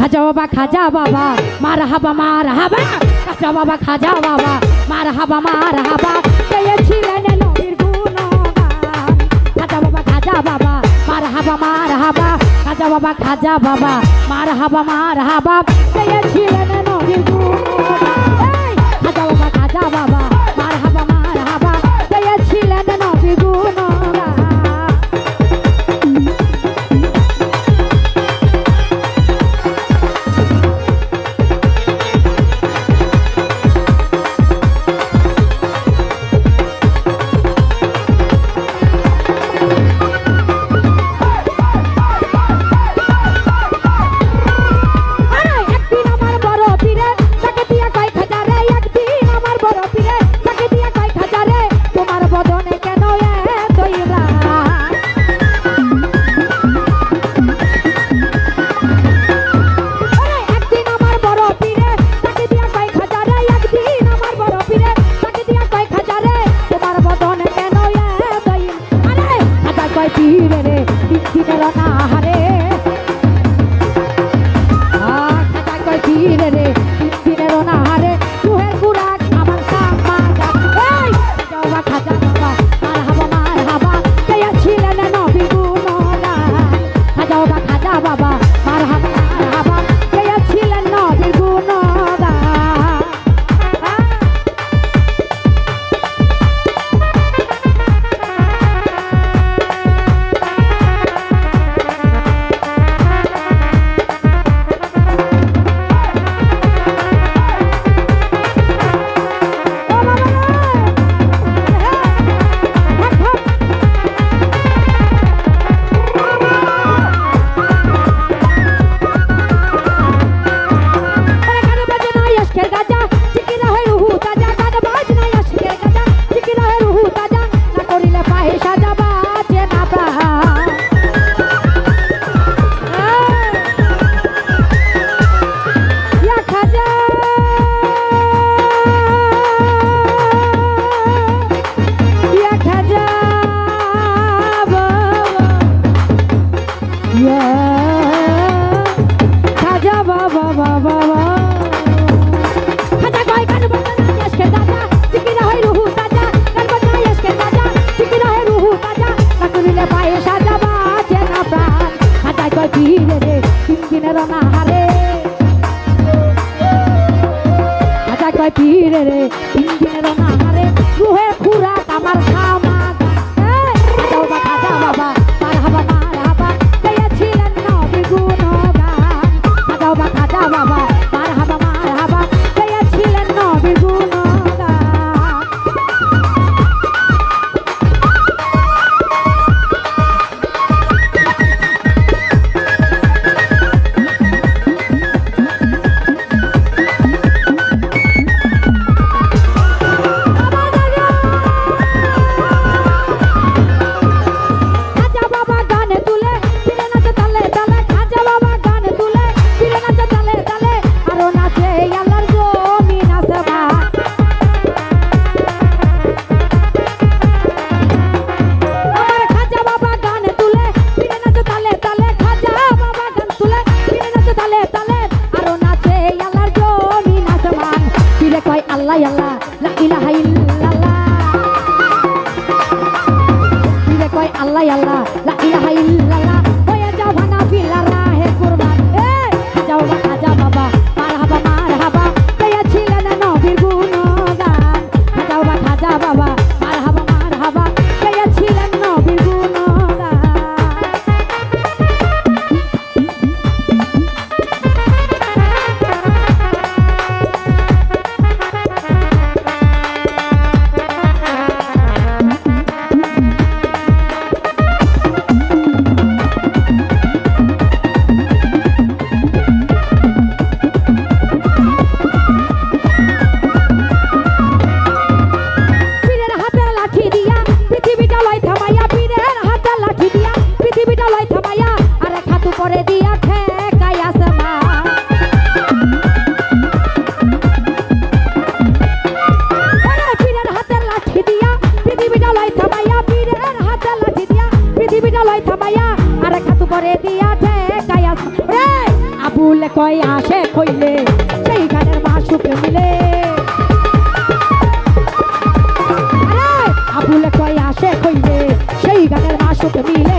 খাজা বাবা মারহাবা মারহাবা খাজা বাবা মারহাবা পেয়েছিলেন নবীর গুণগান খাজা বাবা মারহাবা খাজা বাবা মারহাবা পেয়েছিলেন নবীর গুণগান খাজা বাবা মারহাবা পেয়েছিলেন নবীর গুণগান। পীরে রে তিন দিনের নাহারে রুহে খুরাক আমার খামা খাজা বাবা মারহাবা পেয়েছিলেন নবীর গুণগান খাজা বাবা মারহাবা পেয়েছিলেন নবীর গুণগান। আবুলে কয় আসে কইলে সেই গানের মাসুকে মিলে আরে আবুলে কয় আসে কইলে সেই গানের মাসুকে মিলে